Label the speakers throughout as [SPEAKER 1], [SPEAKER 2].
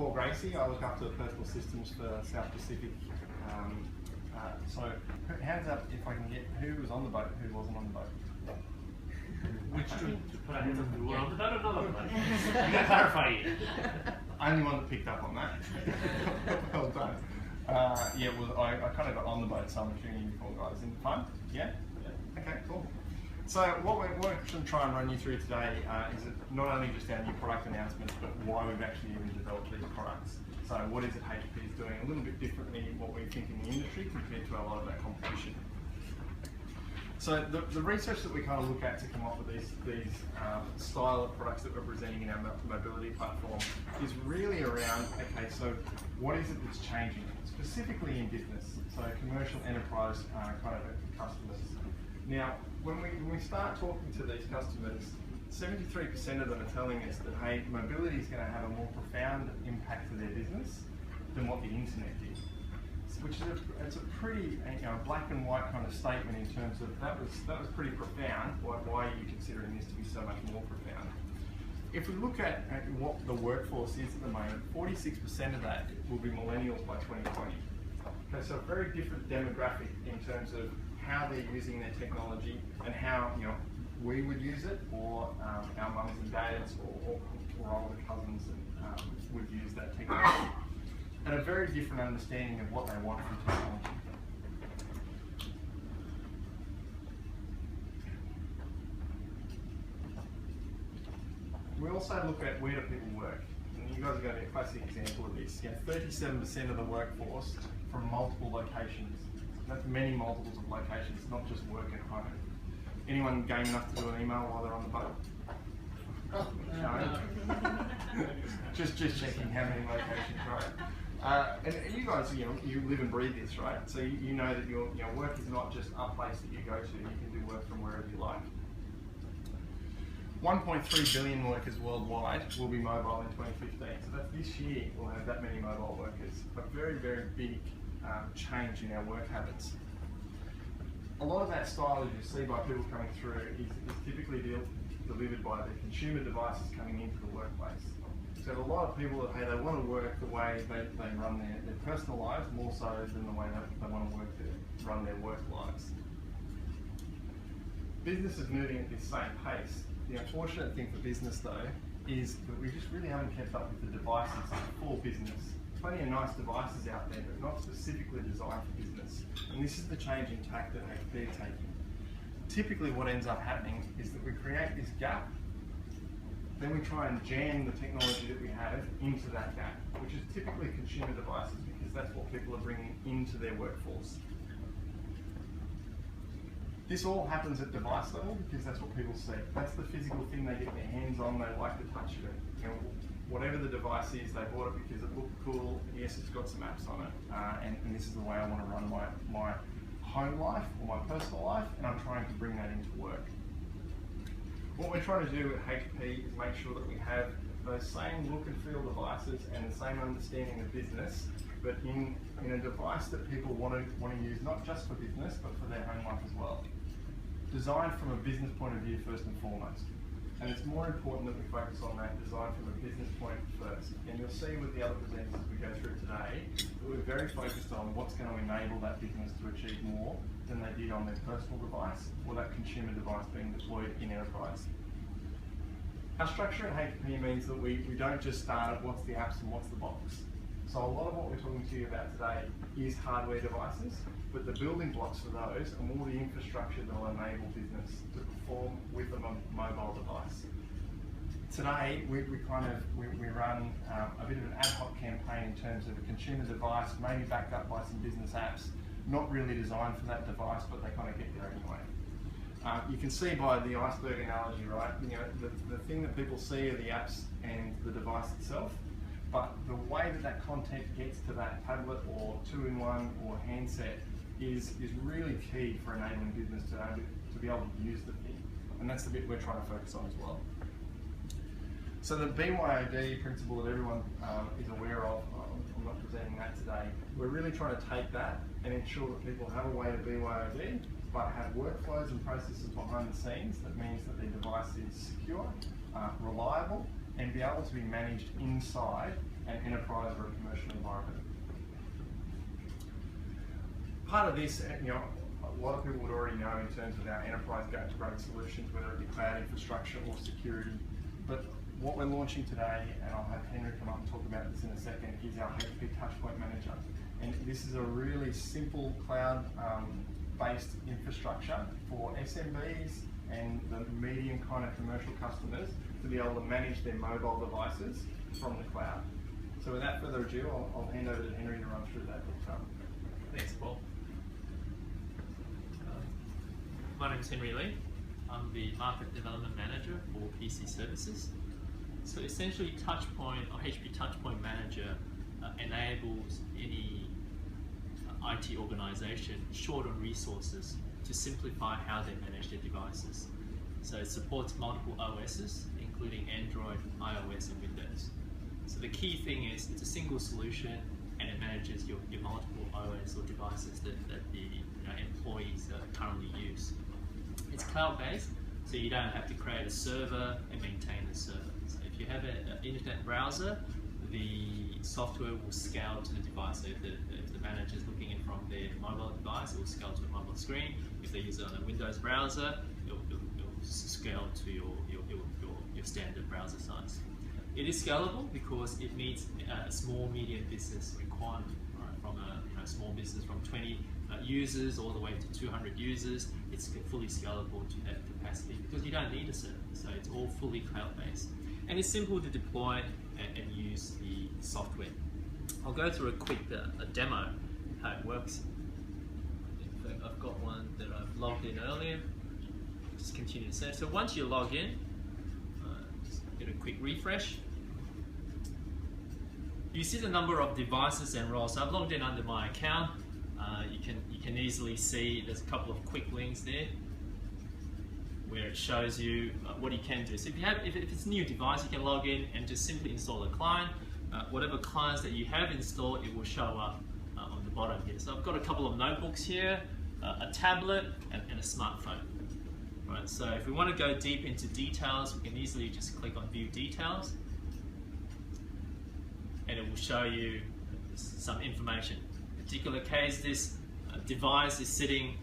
[SPEAKER 1] Paul Gracie. I look after personal systems for South Pacific. So hands up if I can get who was on the boat, who wasn't on the boat.
[SPEAKER 2] Which to put our hands up who were on the boat or not on the boat? I'm going to clarify here.
[SPEAKER 1] Only one that picked up on that. Well done. Yeah, well, I kind of got on the boat, so I'm assuming you four guys in fun. Yeah? Okay, cool. So what we're going to try and run you through today is not only just our new product announcements, but why we've actually even developed these products. So what is it HP is doing a little bit differently what we think in the industry compared to a lot of our competition. So the research that we kind of look at to come up with these style of products that we're presenting in our mobility platform is really around, okay, so what is it that's changing, specifically in business, so commercial enterprise kind of customers. Now, when we start talking to these customers, 73% of them are telling us that, hey, mobility is going to have a more profound impact to their business than what the internet did. Which is it's a pretty black and white kind of statement in terms of that was pretty profound. Why are you considering this to be so much more profound? If we look at what the workforce is at the moment, 46% of that will be millennials by 2020. Okay, so a very different demographic in terms of how they're using their technology and how we would use it, or our mums and dads, or older cousins would use that technology. And a very different understanding of what they want from technology. We also look at where do people work. And you guys are going to be a classic example of this. 37% of the workforce from multiple locations. That's many multiples of locations, not just work at home. Anyone game enough to do an email while they're on the boat? No? just checking how many locations, right? And you guys, you live and breathe this, right? So you know that your work is not just a place that you go to. You can do work from wherever you like. 1.3 billion workers worldwide will be mobile in 2015. So that's this year we'll have that many mobile workers. A very, very big change in our work habits. A lot of that style, as you see by people coming through, is typically delivered by the consumer devices coming into the workplace. So a lot of people, hey, they want to work the way they run their personal lives more so than the way they want to run their work lives. Business is moving at this same pace. The unfortunate thing for business though is that we just really haven't kept up with the devices for business. Plenty of nice devices out there, but not specifically designed for business. And this is the change in tack that HP are taking. Typically what ends up happening is that we create this gap, then we try and jam the technology that we have into that gap, which is typically consumer devices because that's what people are bringing into their workforce. This all happens at device level because that's what people see. That's the physical thing they get their hands on, they like to touch it. Whatever the device is, they bought it because it looked cool. Yes, it's got some apps on it, and this is the way I want to run my home life or my personal life, and I'm trying to bring that into work. What we're trying to do at HP is make sure that we have those same look and feel devices and the same understanding of business, but in a device that people want to use not just for business, but for their home life as well. Designed from a business point of view first and foremost. And it's more important that we focus on that design from a business point first. And you'll see with the other presenters as we go through today, that we're very focused on what's going to enable that business to achieve more than they did on their personal device or that consumer device being deployed in enterprise. Our structure at HP means that we don't just start at what's the apps and what's the box. So a lot of what we're talking to you about today is hardware devices, but the building blocks for those are more the infrastructure that will enable business to perform with a mobile device. Today, we run a bit of an ad hoc campaign in terms of a consumer device, maybe backed up by some business apps, not really designed for that device, but they kind of get there anyway. You can see by the iceberg analogy, right? The thing that people see are the apps and the device itself. But the way that content gets to that tablet or two-in-one or handset is really key for enabling business to be able to use the thing. And that's the bit we're trying to focus on as well. So the BYOD principle that everyone is aware of, I'm not presenting that today. We're really trying to take that and ensure that people have a way to BYOD, but have workflows and processes behind the scenes that means that their device is secure, reliable, and be able to be managed inside an enterprise or a commercial environment. Part of this, a lot of people would already know in terms of our enterprise grade solutions, whether it be cloud infrastructure or security. But what we're launching today, and I'll have Henry come up and talk about this in a second, is our HP Touchpoint Manager. And this is a really simple cloud-based infrastructure for SMBs and the medium kind of commercial customers to be able to manage their mobile devices from the cloud. So without further ado, I'll hand over to Henry to run through that.
[SPEAKER 3] Thanks, Paul. My name is Henry Lee. I'm the Market Development Manager for PC Services. So essentially, Touchpoint or HP Touchpoint Manager enables any IT organization short on resources to simplify how they manage their devices. So it supports multiple OSs, including Android, iOS, and Windows. So the key thing is it's a single solution, and it manages your multiple OS or devices that the employees currently use. It's cloud-based, so you don't have to create a server and maintain the server. So if you have an internet browser, the software will scale to the device. So if the manager is looking in from their mobile device, it will scale to a mobile screen. If they use it on a Windows browser, it will scale to your standard browser size. It is scalable because it meets a small medium business requirement, right? From a small business from 20 users all the way to 200 users. It's fully scalable to that capacity because you don't need a server, so it's all fully cloud-based. And it's simple to deploy and use the software. I'll go through a quick demo how it works. In fact, I've got one that I've logged in earlier. Just continue to say. So once you log in, just get a quick refresh. You see the number of devices and roles. So I've logged in under my account. You can easily see there's a couple of quick links there where it shows you what you can do. So if it's a new device, you can log in and just simply install a client. Whatever clients that you have installed, it will show up on the bottom here. So I've got a couple of notebooks here, a tablet, and a smartphone. Right, so if we want to go deep into details, we can easily just click on View Details, and it will show you some information. In particular case, this device is sitting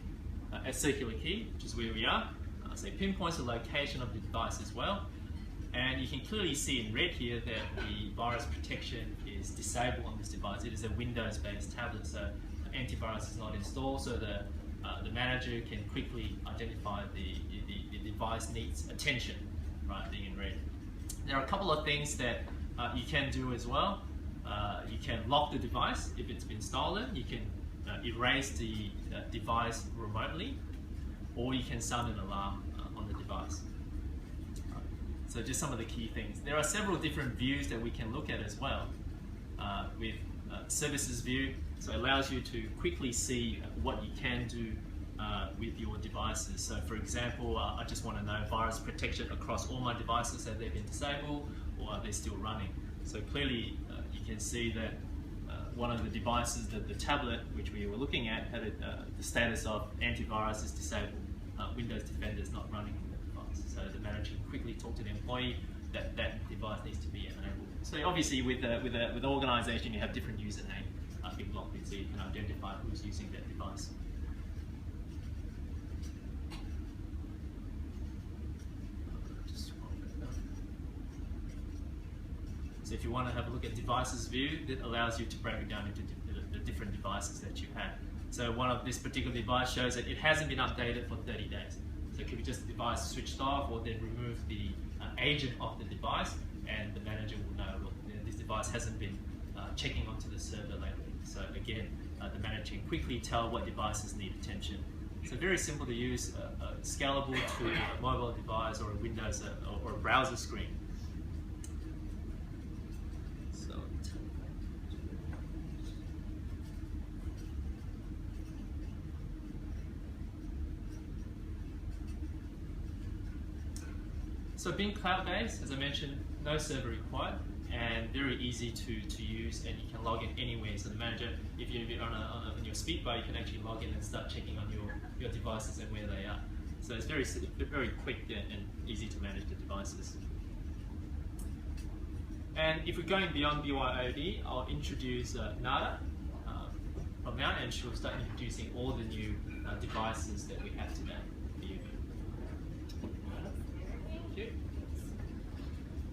[SPEAKER 3] at Circular Quay, which is where we are. So it pinpoints the location of the device as well. And you can clearly see in red here that the virus protection is disabled on this device. It is a Windows-based tablet, so antivirus is not installed, so the manager can quickly identify the device needs attention, right, being in red. There are a couple of things that you can do as well. You can lock the device if it's been stolen. You can erase the device remotely, or you can sound an alarm on the device. So just some of the key things. There are several different views that we can look at as well. With services view, so it allows you to quickly see what you can do with your devices. So for example, I just want to know virus protection across all my devices, have they been disabled or are they still running? So clearly you can see that one of the devices, the tablet which we were looking at, had the status of antivirus is disabled, Windows Defender is not running on the device. So the manager can quickly talk to the employee that that device needs to be enabled. So obviously with an organization you have different username being logged in, so you can identify who's using that device. So if you want to have a look at devices view, it allows you to break it down into the different devices that you have. So one of this particular device shows that it hasn't been updated for 30 days. So it could be just the device switched off, or then remove the agent of the device, and the manager will know, look, this device hasn't been checking onto the server lately. So again, the manager can quickly tell what devices need attention. So very simple to use, scalable to a mobile device or a Windows or a browser screen. So being cloud-based, as I mentioned, no server required, and very easy to use, and you can log in anywhere. So the manager, if you're on your speedbar, you can actually log in and start checking on your devices and where they are. So it's very quick and easy to manage the devices. And if we're going beyond BYOD, I'll introduce Nada from now, and she'll start introducing all the new devices that we have today for you. Nada? Thank you.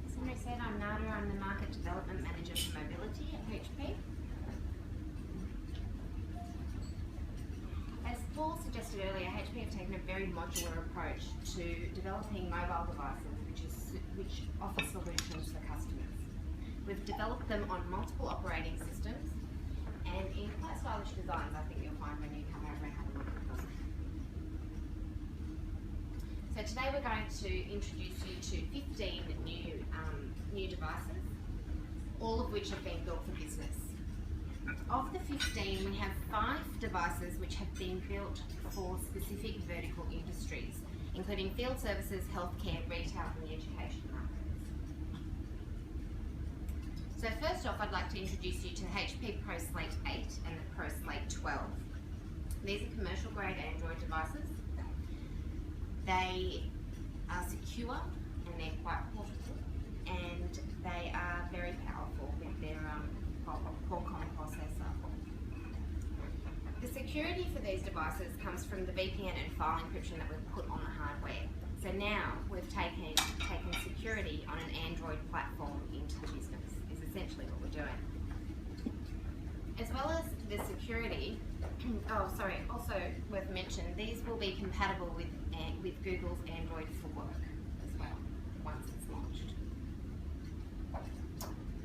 [SPEAKER 4] As Henry said, I'm Nada. I'm the Market Development Manager for Mobility at HP. As Paul suggested earlier, HP have taken a very modular approach to developing mobile devices which offer solutions for customers. We've developed them on multiple operating systems and in quite stylish designs, I think you'll find when you come over and have a look at them. So today we're going to introduce you to 15 new devices, all of which have been built for business. Of the 15, we have 5 devices which have been built for specific vertical industries, including field services, healthcare, retail and the education markets. So first off, I'd like to introduce you to the HP Pro Slate 8 and the Pro Slate 12. These are commercial grade Android devices. They are secure and they're quite portable, and they are very powerful with their Qualcomm processor. The security for these devices comes from the VPN and file encryption that we've put on the hardware. So now we've taken security on an Android platform into the business, is essentially what we're doing. As well as the security, also worth mentioning, these will be compatible with Google's Android for Work as well, once it's launched.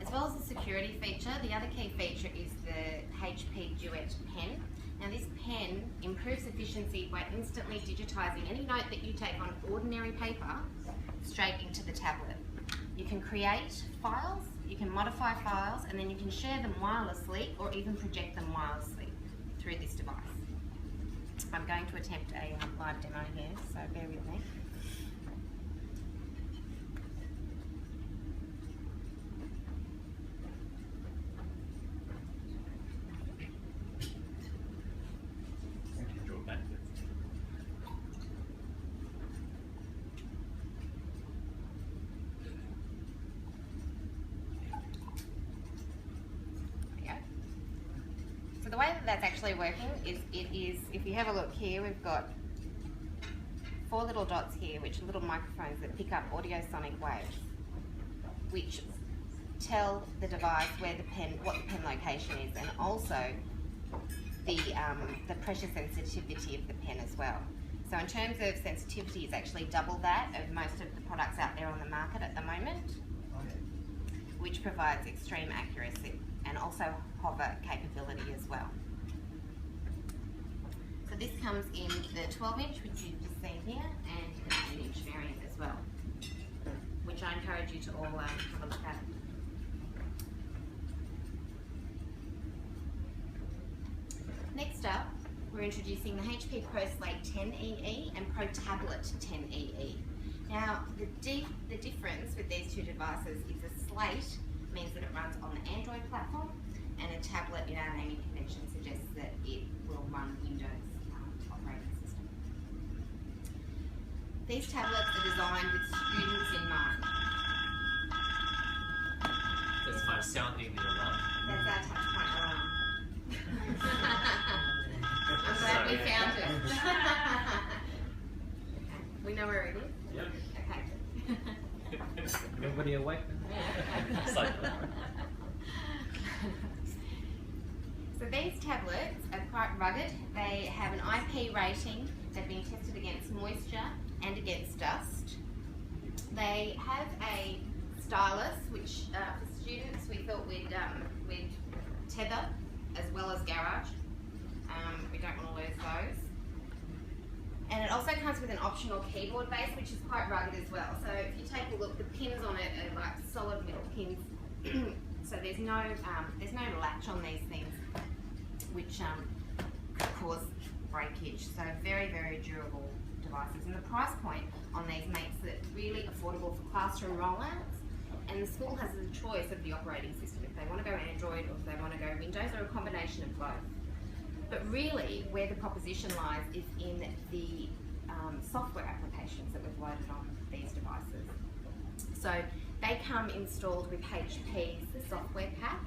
[SPEAKER 4] As well as the security feature, the other key feature is the HP Duet pen. Now this pen improves efficiency by instantly digitising any note that you take on ordinary paper straight into the tablet. You can create files, you can modify files, and then you can share them wirelessly or even project them wirelessly through this device. I'm going to attempt a live demo here, so bear with me. The way that that's actually working is, if you have a look here, we've got 4 little dots here, which are little microphones that pick up audio sonic waves, which tell the device where what the pen location is, and also the pressure sensitivity of the pen as well. So in terms of sensitivity, it's actually double that of most of the products out there on the market at the moment, which provides extreme accuracy and also hover capability as well. So this comes in the 12-inch, which you've just seen here, and the 8-inch variant as well, which I encourage you to all have a look at. Next up, we're introducing the HP Pro Slate 10EE and Pro Tablet 10EE. Now, the difference with these two devices is a Slate means that it runs on the Android platform, and a tablet, in our naming convention, suggests that it will run Windows operating system. These tablets are designed with students in mind.
[SPEAKER 3] That's my sounding the alarm.
[SPEAKER 4] That's our touch point alarm. I'm glad we found it. Okay. We know where it is?
[SPEAKER 3] Yep.
[SPEAKER 4] Okay.
[SPEAKER 3] Everybody awake?
[SPEAKER 4] It's like so these tablets are quite rugged. They have an IP rating. They've been tested against moisture and against dust. They have a stylus, which for students we thought we'd tether as well as garage. We don't want to lose those. And it also comes with an optional keyboard base, which is quite rugged as well. So if you take a look, the pins on it are like solid metal pins. So there's no latch on these things, which could cause breakage. So very, very durable devices. And the price point on these makes it really affordable for classroom rollouts. And the school has the choice of the operating system, if they want to go Android or if they want to go Windows, or a combination of both. But really, where the proposition lies is in the software applications that we've loaded on these devices. So They come installed with HP's software pack,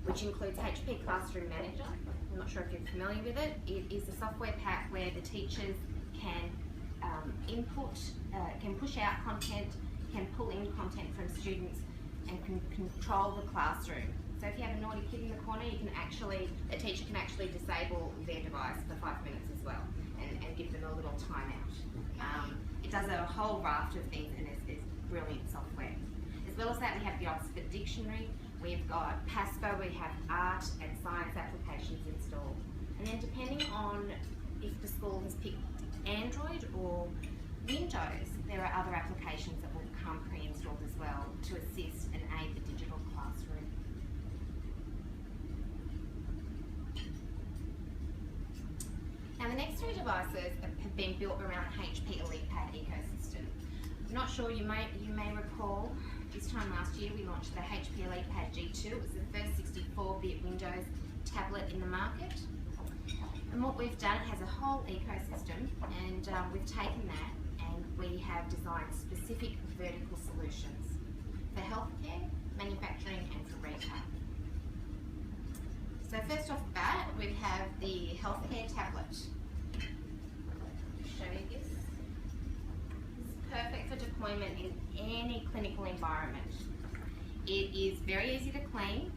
[SPEAKER 4] which includes HP Classroom Manager. I'm not sure if you're familiar with it. It is a software pack where the teachers can input, can push out content, can pull in content from students, and can control the classroom. So if you have a naughty kid in the corner, a teacher can actually disable their device for 5 minutes as well, and give them a little timeout. It does a whole raft of things, and it's brilliant software. As well as that, we have the Oxford Dictionary, we've got Pasco, we have art and science applications installed. And then depending on if the school has picked Android or Windows, there are other applications that will come pre-installed as well to assist and aid the digital classroom. Now the next three devices have been built around the HP ElitePad ecosystem. I'm not sure, you may recall, this time last year we launched the HP ElitePad G2. It was the first 64-bit Windows tablet in the market. And what we've done, it has a whole ecosystem, and we've taken that and we have designed specific vertical solutions for healthcare, manufacturing and for retail. So first off the bat, we have the healthcare tablet. Show you this. It's perfect for deployment in any clinical environment. It is very easy to clean.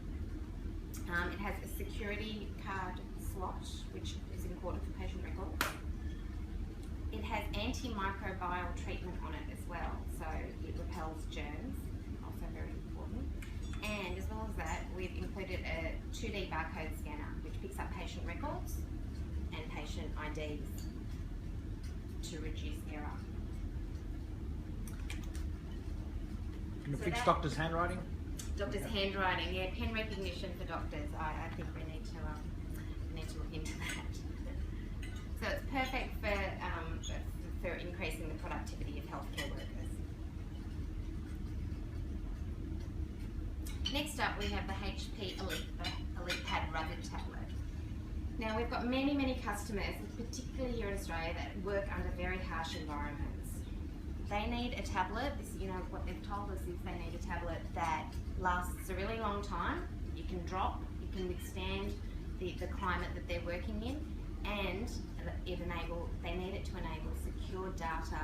[SPEAKER 4] It has a security card slot, which is important for patient records. It has antimicrobial treatment on it as well, so it repels germs, also very important. And as well as that, we've included a 2D barcode scanner, which picks up patient records and patient IDs to reduce error.
[SPEAKER 5] Can you fix doctor's handwriting?
[SPEAKER 4] Doctor's handwriting, yeah, pen recognition for doctors. I think we need to look into that. So it's perfect for increasing the productivity of healthcare workers. Next up, we have the HP ElitePad Rugged tablet. Now we've got many customers, particularly here in Australia, that work under very harsh environments. They need a tablet. What they've told us is they need a tablet that lasts a really long time. You can drop, you can withstand the climate that they're working in, and they need it to enable secure data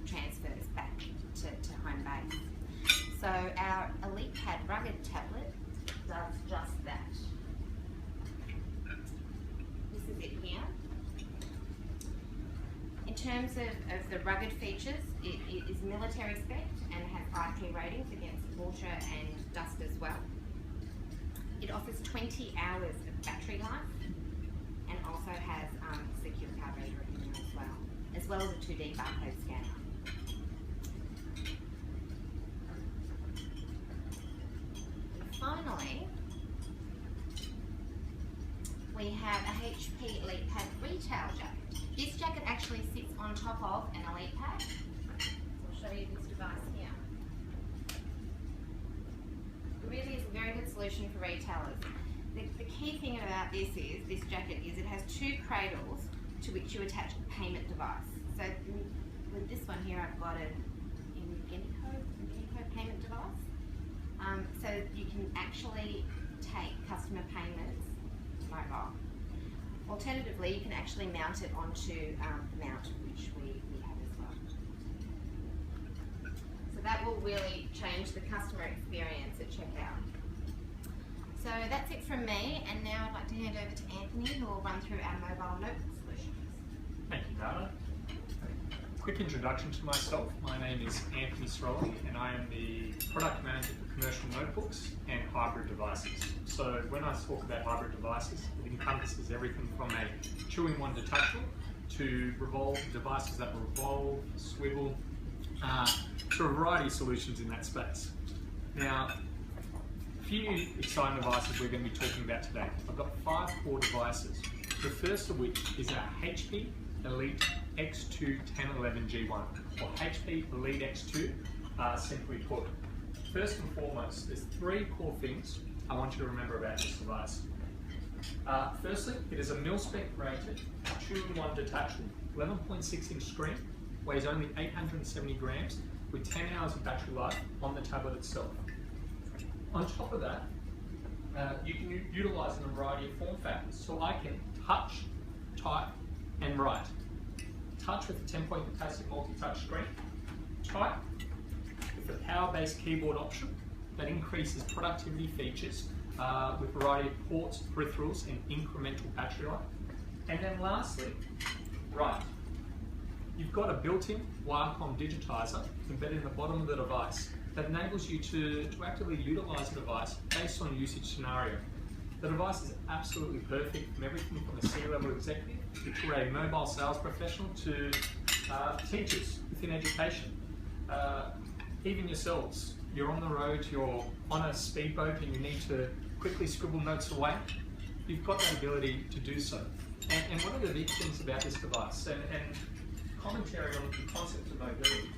[SPEAKER 4] transfers back to home base. So our ElitePad Rugged tablet does just that. This is it here. In terms of the rugged features, it is military spec and has IP ratings against water and dust as well. It offers 20 hours of battery life and also has secure card reader in there as well as a 2D barcode scanner. And finally, we have a HP ElitePad retail jacket. This jacket actually sits on top of an ElitePad. So I'll show you this device here. It really is a very good solution for retailers. The key thing about this jacket is it has two cradles to which you attach a payment device. So with this one here, I've got an Ingenico payment device. So you can actually take customer payments mobile. Alternatively, you can actually mount it onto the mount, which we have as well. So that will really change the customer experience at checkout. So that's it from me, and now I'd like to hand over to Anthony, who will run through our mobile notebook solutions.
[SPEAKER 2] Thank you, Dana. Quick introduction to myself. My name is Anthony Srolli, and I am the Product Manager for Commercial Notebooks and Hybrid Devices. So when I talk about hybrid devices, it encompasses everything from a two-in-one detachable to devices that revolve, swivel, to a variety of solutions in that space. Now, a few exciting devices we're going to be talking about today. I've got 5 core devices. The first of which is our HP Elite X2 1011 G1, or HP Elite X2, simply put. First and foremost, there's 3 core things I want you to remember about this device. Firstly, it is a mil-spec rated 2-in-1 detachable, 11.6-inch screen, weighs only 870 grams, with 10 hours of battery life on the tablet itself. On top of that, you can utilise in a variety of form factors. So I can touch, type, and write. Touch with a 10-point capacitive multi-touch screen. Type with a power-based keyboard option that increases productivity features with a variety of ports, peripherals, and incremental battery life. And then lastly, write. You've got a built-in Wirecom digitizer embedded in the bottom of the device that enables you to actively utilise the device based on usage scenario. The device is absolutely perfect from everything from a C-level executive to a mobile sales professional to teachers within education. Even yourselves, you're on the road, you're on a speedboat and you need to quickly scribble notes away, you've got that ability to do so. And one of the big things about this device, and commentary on the concept of mobility,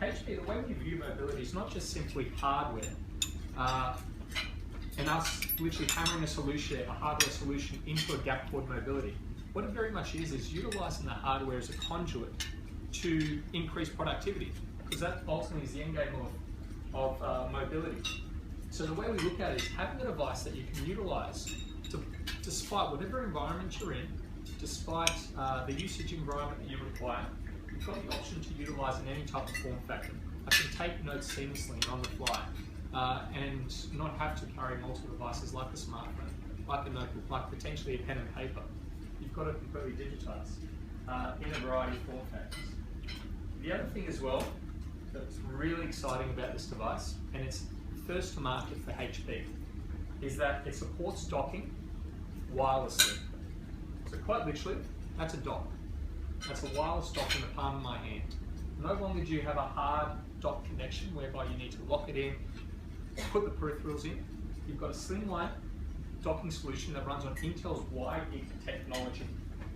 [SPEAKER 2] HP, the way we view mobility is not just simply hardware, and us literally hammering a hardware solution into a gap toward mobility. What it very much is utilising the hardware as a conduit to increase productivity, because that ultimately is the end game of mobility. So the way we look at it is having a device that you can utilise despite whatever environment you're in, despite the usage environment that you require. You've got the option to utilise in any type of form factor. I can take notes seamlessly on the fly and not have to carry multiple devices like a smartphone, like a notebook, like potentially a pen and paper. You've got it completely digitised in a variety of form factors. The other thing as well that's really exciting about this device, and it's first to market for HP, is that it supports docking wirelessly. So quite literally, that's a dock. That's a wireless dock in the palm of my hand. No longer do you have a hard dock connection whereby you need to lock it in, put the peripherals in. You've got a slimline docking solution that runs on Intel's wide Ethernet technology.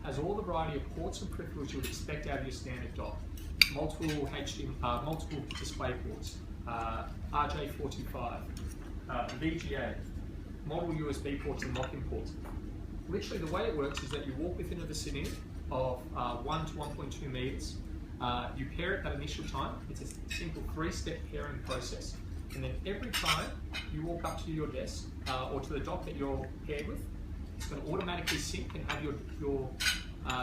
[SPEAKER 2] Has all the variety of ports and peripherals you would expect out of your standard dock. Multiple multiple display ports, RJ45, VGA, multiple USB ports and lock-in ports. Literally, the way it works is that you walk within a vicinity of 1 to 1.2 meters. You pair it at initial time. It's a simple 3-step pairing process. And then every time you walk up to your desk or to the dock that you're paired with, it's going to automatically sync and have your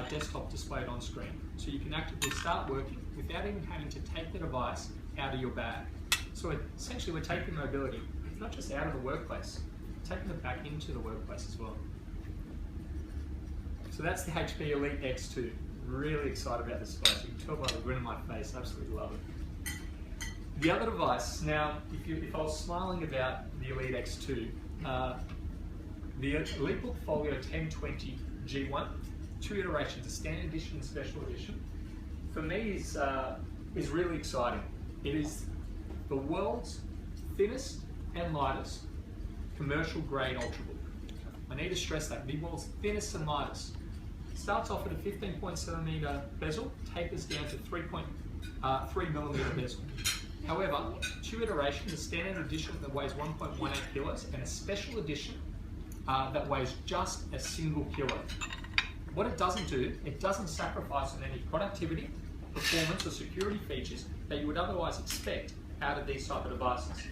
[SPEAKER 2] desktop displayed on screen. So you can actively start working without even having to take the device out of your bag. So essentially, we're taking mobility, not just out of the workplace, taking it back into the workplace as well. So that's the HP Elite X2. Really excited about this device. You can tell by the grin on my face, absolutely love it. The other device, now, if I was smiling about the Elite X2, the Elite Portfolio 1020 G1, 2 iterations, a standard edition and special edition, for me is really exciting. It is the world's thinnest and lightest commercial grade ultrabook. I need to stress that, the world's thinnest and lightest. Starts off at a 15.7mm bezel, tapers down to 3.3mm bezel. However, 2 iterations, a standard edition that weighs 1.18 kilos and a special edition that weighs just a single kilo. What it doesn't do, it doesn't sacrifice on any productivity, performance or security features that you would otherwise expect out of these type of devices.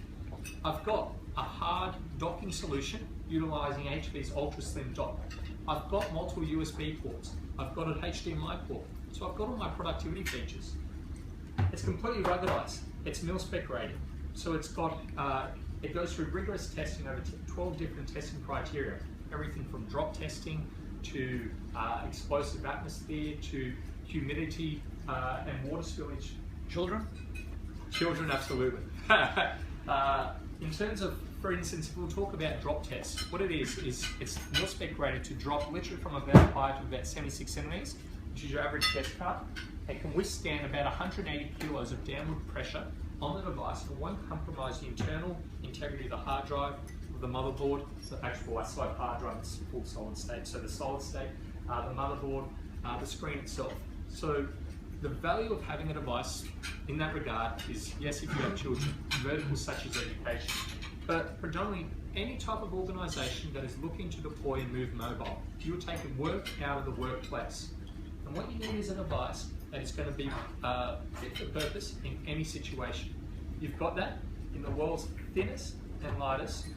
[SPEAKER 2] I've got a hard docking solution utilising HP's ultra slim dock. I've got multiple USB ports. I've got an HDMI port. So I've got all my productivity features. It's completely ruggedized. It's mil-spec rated. So it's got, it goes through rigorous testing over 12 different testing criteria. Everything from drop testing to explosive atmosphere to humidity and water spillage.
[SPEAKER 5] Children?
[SPEAKER 2] Children, absolutely. In terms of, for instance, if we'll talk about drop tests, what it is it's mil-spec rated to drop literally from about 5 to about 76 centimeters, which is your average desk cart. It can withstand about 180 kilos of downward pressure on the device and won't compromise the internal integrity of the hard drive, of the motherboard. So actual slope hard drive is full solid state. So the solid state, the motherboard, the screen itself. So the value of having a device in that regard is, yes, if you have children, verticals such as education, but predominantly any type of organisation that is looking to deploy and move mobile. You are taking work out of the workplace. And what you need is a device that is going to be fit for purpose in any situation. You've got that in the world's thinnest and lightest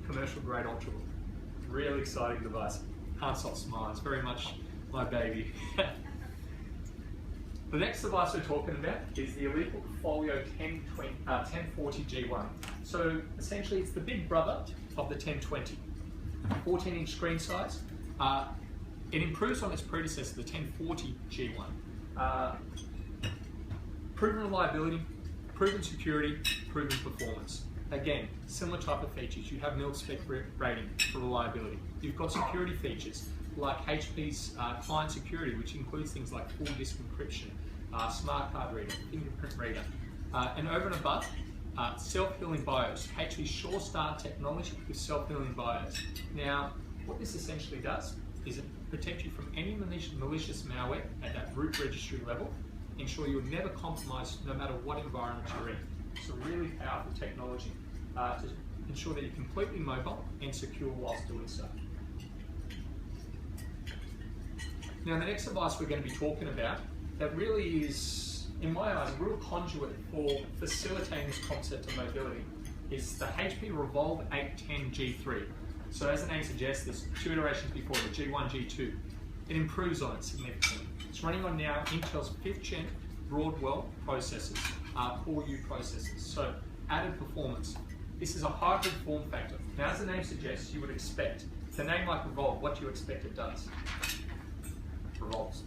[SPEAKER 2] commercial grade ultrabook. Really exciting device. Can't stop smiling. It's very much my baby. The next device we're talking about is the EliteBook Folio 1040 G1. So essentially it's the big brother of the 1020. 14-inch screen size. It improves on its predecessor, the 1040 G1. Proven reliability, proven security, proven performance. Again, similar type of features. You have mil-spec rating for reliability. You've got security features like HP's client security, which includes things like full disk encryption, smart card reader, fingerprint reader, and over and above, self-healing BIOS. HP's Sure Start technology with self-healing BIOS. Now, what this essentially does is it protects you from any malicious malware at that root registry level, ensure you're never compromised no matter what environment you're in. It's a really powerful technology to ensure that you're completely mobile and secure whilst doing so. Now the next device we're going to be talking about that really is, in my eyes, a real conduit for facilitating this concept of mobility is the HP Revolve 810 G3. So as the name suggests, there's two iterations before, the G1, G2. It improves on it significantly. It's running on now Intel's 5th gen Broadwell processors, Core U processors, so added performance. This is a hybrid form factor. Now as the name suggests, you would expect, the name like Revolve, what do you expect it does? Revolves.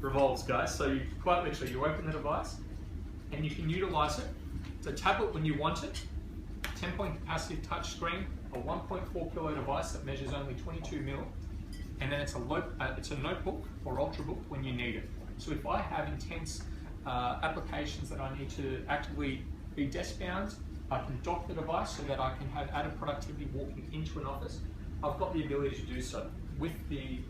[SPEAKER 2] Revolves, guys. So you, quite literally, you open the device and you can utilize it. It's a tablet when you want it, 10-point capacitive touch screen, a 1.4 kilo device that measures only 22 mil, and then it's a notebook or ultrabook when you need it. So if I have intense applications that I need to actively be desk bound, I can dock the device so that I can have added productivity walking into an office. I've got the ability to do so with the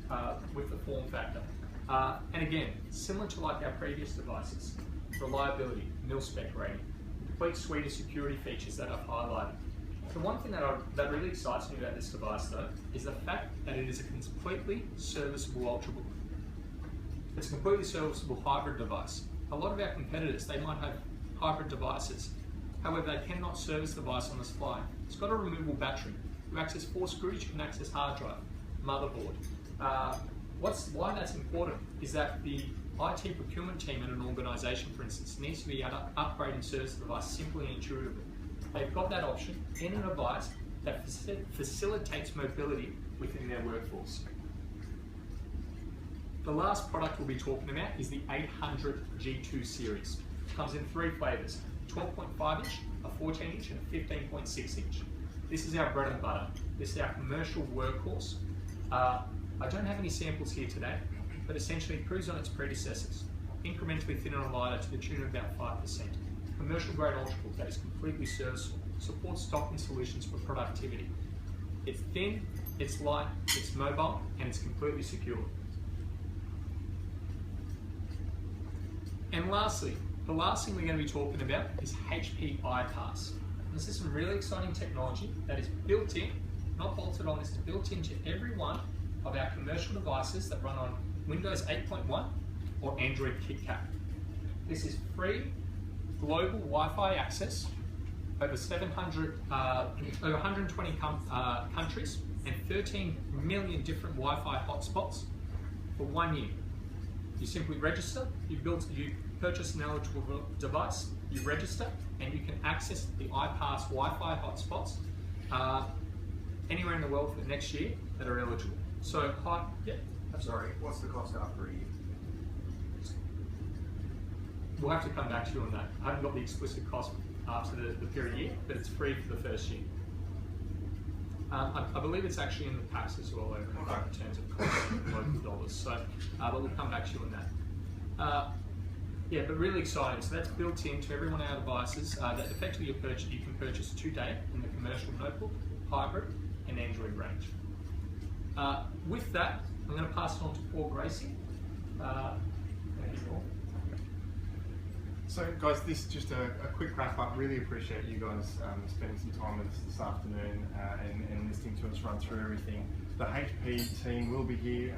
[SPEAKER 2] form factor. And again, similar to like our previous devices, reliability, mil-spec rating, complete suite of security features that I've highlighted. The one thing that really excites me about this device though is the fact that it is a completely serviceable ultrabook. It's a completely serviceable hybrid device. A lot of our competitors, they might have hybrid devices. However, they cannot service the device on the fly. It's got a removable battery. You access 4 screws, you can access hard drive, motherboard. Why that's important is that the IT procurement team at an organisation, for instance, needs to be able to upgrade and service the device simply and intuitively. They've got that option in a device that facilitates mobility within their workforce. The last product we'll be talking about is the 800 G2 series. It comes in 3 flavours, 12.5 inch, a 14 inch and a 15.6 inch. This is our bread and butter. This is our commercial workhorse. I don't have any samples here today, but essentially it improves on its predecessors, incrementally thinner and lighter to the tune of about 5%. Commercial grade ultrabook that is completely serviceable, supports docking solutions for productivity. It's thin, it's light, it's mobile, and it's completely secure. And lastly, the last thing we're going to be talking about is HP iPass. This is some really exciting technology that is built in, not bolted on, this is built into every one of our commercial devices that run on Windows 8.1 or Android KitKat. This is free global Wi-Fi access over 120 countries and 13 million different Wi-Fi hotspots for 1 year. You simply register, you purchase an eligible device, you register, and you can access the iPass Wi-Fi hotspots anywhere in the world for the next year that are eligible. So, yeah.
[SPEAKER 1] Sorry, what's the cost after a year?
[SPEAKER 2] We'll have to come back to you on that. I haven't got the explicit cost after the period year, but it's free for the first year. I believe it's actually in the packs as well over in terms of cost in local dollars. So, but we'll come back to you on that. Yeah, but really exciting. So that's built into every one of our devices that effectively you can purchase today in the commercial notebook, hybrid, and Android range. With that, I'm going to pass it on to Paul Gracie. Thank you, Paul.
[SPEAKER 1] So guys, this is just a quick wrap up. Really appreciate you guys spending some time with us this afternoon and listening to us just run through everything. The HP team will be here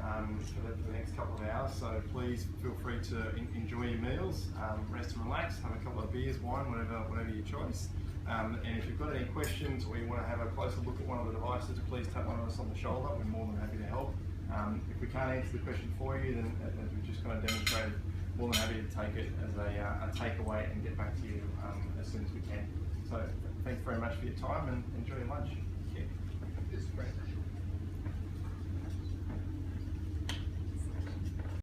[SPEAKER 1] for the next couple of hours, so please feel free to enjoy your meals, rest and relax, have a couple of beers, wine, whatever your choice. And if you've got any questions or you want to have a closer look at one of the devices, please tap one of us on the shoulder. We're more than happy to help. If we can't answer the question for you, then as we've just kind of demonstrated, more than happy to take it as a takeaway and get back to you as soon as we can. So thanks very much for your time and enjoy your lunch.